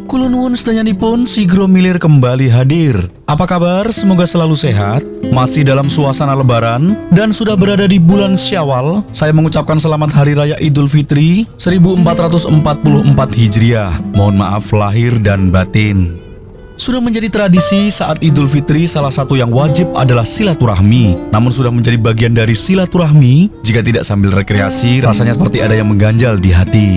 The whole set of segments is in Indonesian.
Kulunwun sedanyanipun Sigro Milir kembali hadir. Apa kabar? Semoga selalu sehat. Masih dalam suasana lebaran dan sudah berada di bulan Syawal. Saya mengucapkan selamat Hari Raya Idul Fitri 1444 Hijriah. Mohon maaf lahir dan batin. Sudah menjadi tradisi saat Idul Fitri, salah satu yang wajib adalah silaturahmi. Namun sudah menjadi bagian dari silaturahmi, jika tidak sambil rekreasi, rasanya seperti ada yang mengganjal di hati.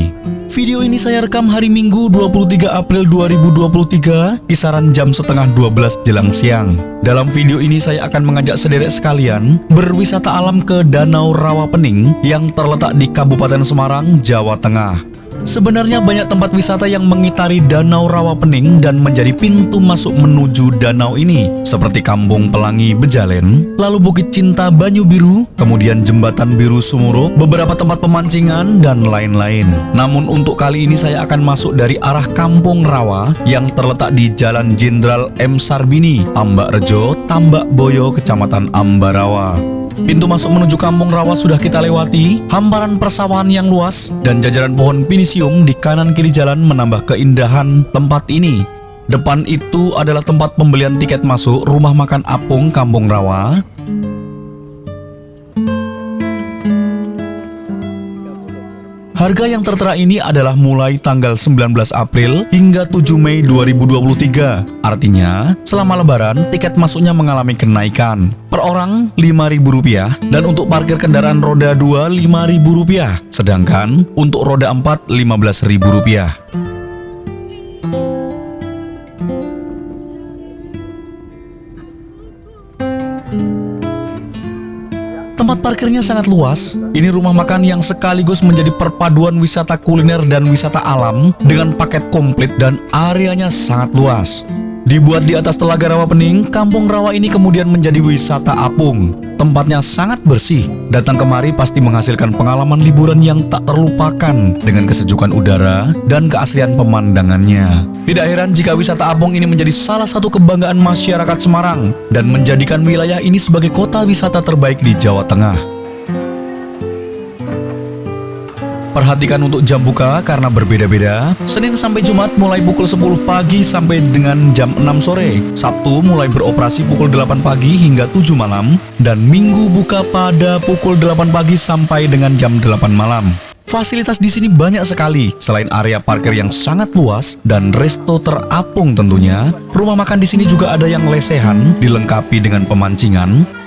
Video ini saya rekam hari Minggu 23 April 2023, kisaran jam setengah 12 jelang siang. Dalam video ini saya akan mengajak sederek sekalian berwisata alam ke Danau Rawapening yang terletak di Kabupaten Semarang, Jawa Tengah. Sebenarnya banyak tempat wisata yang mengitari Danau Rawapening dan menjadi pintu masuk menuju danau ini, seperti Kampung Pelangi Bejalen, lalu Bukit Cinta Banyu Biru, kemudian Jembatan Biru Sumurup, beberapa tempat pemancingan, dan lain-lain. Namun untuk kali ini saya akan masuk dari arah Kampung Rawa yang terletak di Jalan Jenderal M. Sarbini, Tambak Rejo, Tambak Boyo, Kecamatan Ambarawa. Pintu masuk menuju Kampung Rawa sudah kita lewati, hamparan persawahan yang luas dan jajaran pohon pinisium di kanan kiri jalan menambah keindahan tempat ini. Depan itu adalah tempat pembelian tiket masuk rumah makan apung Kampung Rawa. Harga yang tertera ini adalah mulai tanggal 19 April hingga 7 Mei 2023. Artinya, selama lebaran, tiket masuknya mengalami kenaikan. Per orang Rp5.000 dan untuk parkir kendaraan roda 2 Rp5.000. Sedangkan untuk roda 4 Rp15.000. Tempat parkirnya sangat luas. Ini rumah makan yang sekaligus menjadi perpaduan wisata kuliner dan wisata alam dengan paket komplit dan areanya sangat luas. Dibuat di atas Telaga Rawapening, Kampung Rawa ini kemudian menjadi wisata apung. Tempatnya sangat bersih. Datang kemari pasti menghasilkan pengalaman liburan yang tak terlupakan dengan kesejukan udara dan keaslian pemandangannya. Tidak heran jika wisata apung ini menjadi salah satu kebanggaan masyarakat Semarang dan menjadikan wilayah ini sebagai kota wisata terbaik di Jawa Tengah. Perhatikan untuk jam buka karena berbeda-beda. Senin sampai Jumat mulai pukul 10 pagi sampai dengan jam 6 sore. Sabtu mulai beroperasi pukul 8 pagi hingga 7 malam. Dan Minggu buka pada pukul 8 pagi sampai dengan jam 8 malam. Fasilitas di sini banyak sekali. Selain area parkir yang sangat luas dan resto terapung tentunya, rumah makan di sini juga ada yang lesehan, dilengkapi dengan pemancingan.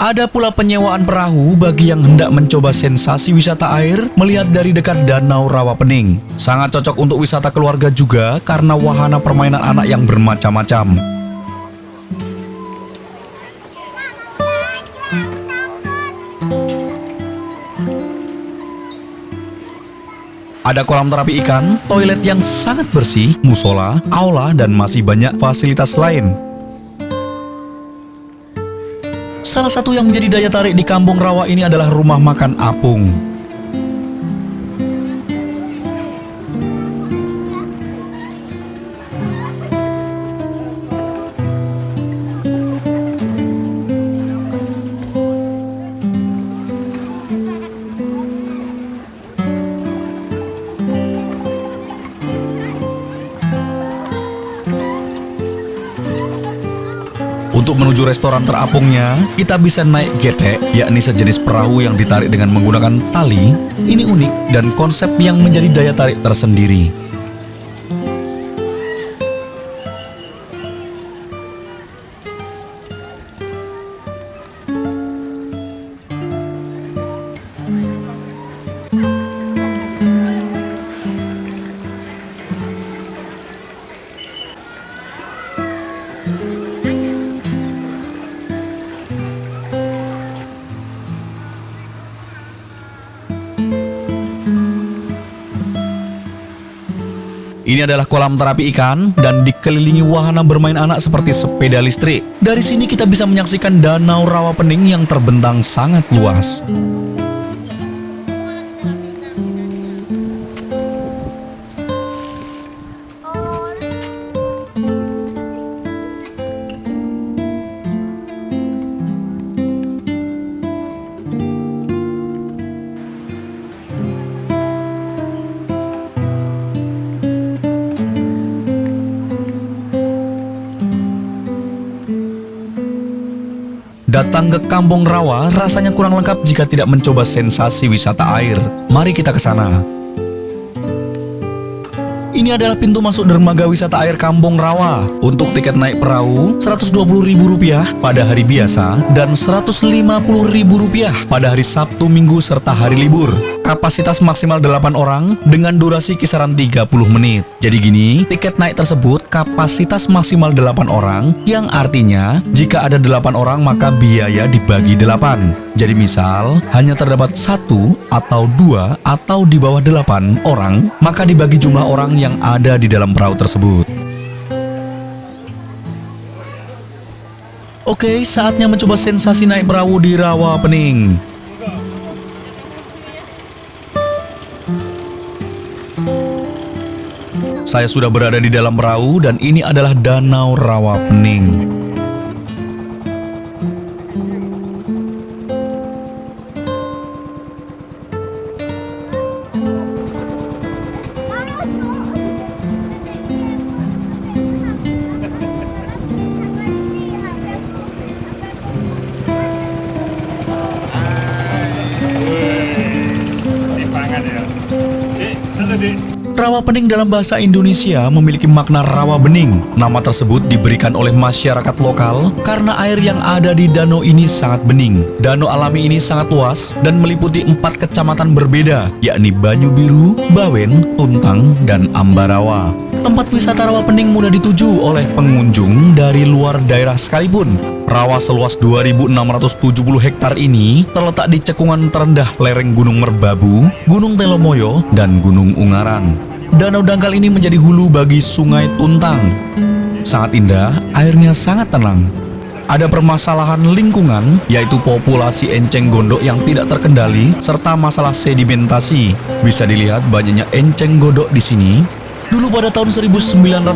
Ada pula penyewaan perahu bagi yang hendak mencoba sensasi wisata air melihat dari dekat Danau Rawapening. Sangat cocok untuk wisata keluarga juga karena wahana permainan anak yang bermacam-macam. Ada kolam terapi ikan, toilet yang sangat bersih, musola, aula, dan masih banyak fasilitas lain. Salah satu yang menjadi daya tarik di Kampung Rawa ini adalah rumah makan apung. Untuk menuju restoran terapungnya, kita bisa naik getek, yakni sejenis perahu yang ditarik dengan menggunakan tali. Ini unik dan konsep yang menjadi daya tarik tersendiri. Ini adalah kolam terapi ikan dan dikelilingi wahana bermain anak seperti sepeda listrik. Dari sini kita bisa menyaksikan Danau Rawapening yang terbentang sangat luas. Datang ke Kampung Rawa rasanya kurang lengkap jika tidak mencoba sensasi wisata air. Mari kita ke sana. Ini adalah pintu masuk dermaga wisata air Kampung Rawa. Untuk tiket naik perahu Rp120.000 pada hari biasa dan Rp150.000 pada hari Sabtu, Minggu, serta hari libur. Kapasitas maksimal 8 orang dengan durasi kisaran 30 menit. Jadi gini, tiket naik tersebut kapasitas maksimal 8 orang, yang artinya jika ada 8 orang maka biaya dibagi 8. Jadi misal hanya terdapat 1 atau 2 atau di bawah 8 orang, maka dibagi jumlah orang yang ada di dalam perahu tersebut. Oke, saatnya mencoba sensasi naik perahu di Rawa Pening. Saya sudah berada di dalam perahu dan ini adalah Danau Rawa Pening. Rawa Pening dalam bahasa Indonesia memiliki makna rawa bening. Nama tersebut diberikan oleh masyarakat lokal karena air yang ada di danau ini sangat bening. Danau alami ini sangat luas dan meliputi 4 kecamatan berbeda, yakni Banyu Biru, Bawen, Tuntang, dan Ambarawa. Tempat wisata Rawa Pening mudah dituju oleh pengunjung dari luar daerah sekalipun. Rawa seluas 2.670 hektar ini terletak di cekungan terendah lereng Gunung Merbabu, Gunung Telomoyo, dan Gunung Ungaran. Danau dangkal ini menjadi hulu bagi Sungai Tuntang. Sangat indah, airnya sangat tenang. Ada permasalahan lingkungan, yaitu populasi enceng gondok yang tidak terkendali, serta masalah sedimentasi. Bisa dilihat banyaknya enceng gondok di sini. Dulu pada tahun 1990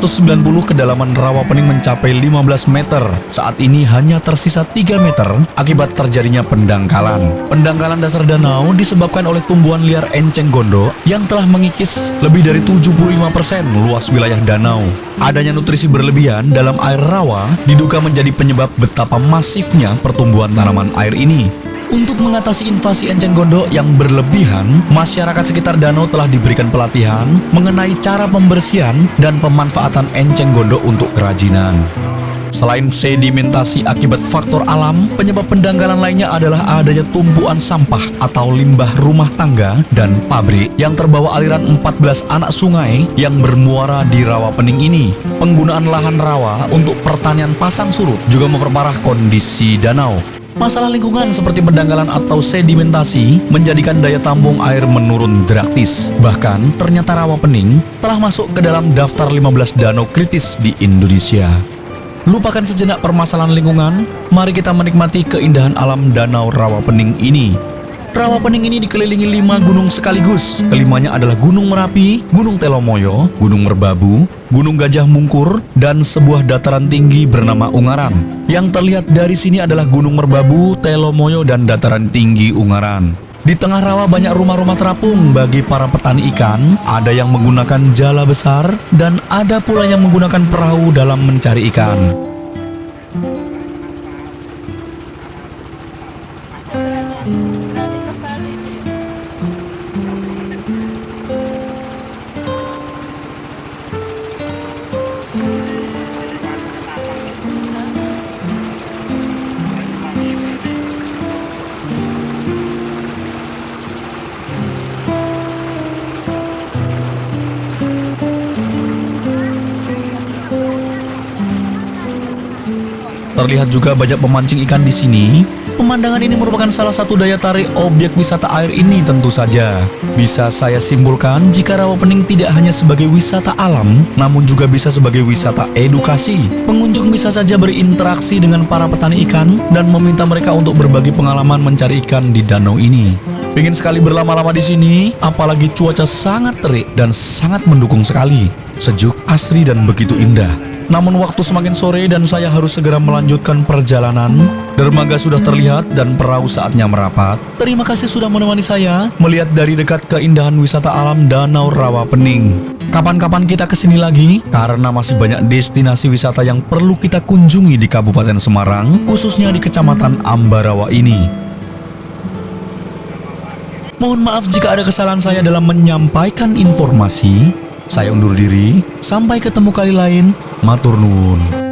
kedalaman Rawa Pening mencapai 15 meter. Saat ini hanya tersisa 3 meter akibat terjadinya pendangkalan. Pendangkalan dasar danau disebabkan oleh tumbuhan liar enceng gondok yang telah mengikis lebih dari 75% luas wilayah danau. Adanya nutrisi berlebihan dalam air rawa diduga menjadi penyebab betapa masifnya pertumbuhan tanaman air ini. Untuk mengatasi invasi enceng gondok yang berlebihan, masyarakat sekitar danau telah diberikan pelatihan mengenai cara pembersihan dan pemanfaatan enceng gondok untuk kerajinan. Selain sedimentasi akibat faktor alam, penyebab pendangkalan lainnya adalah adanya tumpuan sampah atau limbah rumah tangga dan pabrik yang terbawa aliran 14 anak sungai yang bermuara di Rawa Pening ini. Penggunaan lahan rawa untuk pertanian pasang surut juga memperparah kondisi danau. Masalah lingkungan seperti pendangkalan atau sedimentasi menjadikan daya tampung air menurun drastis. Bahkan ternyata Rawa Pening telah masuk ke dalam daftar 15 danau kritis di Indonesia. Lupakan sejenak permasalahan lingkungan, mari kita menikmati keindahan alam Danau Rawa Pening ini. Rawa Pening ini dikelilingi 5 gunung sekaligus. Kelimanya adalah Gunung Merapi, Gunung Telomoyo, Gunung Merbabu, Gunung Gajah Mungkur, dan sebuah dataran tinggi bernama Ungaran. Yang terlihat dari sini adalah Gunung Merbabu, Telomoyo, dan dataran tinggi Ungaran. Di tengah rawa banyak rumah-rumah terapung bagi para petani ikan. Ada yang menggunakan jala besar dan ada pula yang menggunakan perahu dalam mencari ikan. Terlihat juga banyak pemancing ikan di sini. Pemandangan ini merupakan salah satu daya tarik objek wisata air ini tentu saja. Bisa saya simpulkan jika Rawa Pening tidak hanya sebagai wisata alam, namun juga bisa sebagai wisata edukasi. Pengunjung bisa saja berinteraksi dengan para petani ikan dan meminta mereka untuk berbagi pengalaman mencari ikan di danau ini. Pengen sekali berlama-lama di sini, apalagi cuaca sangat terik dan sangat mendukung sekali. Sejuk, asri, dan begitu indah. Namun waktu semakin sore dan saya harus segera melanjutkan perjalanan. Dermaga sudah terlihat dan perahu saatnya merapat. Terima kasih sudah menemani saya melihat dari dekat keindahan wisata alam Danau Rawa Pening. Kapan-kapan kita kesini lagi, karena masih banyak destinasi wisata yang perlu kita kunjungi di Kabupaten Semarang, khususnya di Kecamatan Ambarawa ini. Mohon maaf jika ada kesalahan saya dalam menyampaikan informasi. Saya undur diri, sampai ketemu kali lain. Matur nuwun.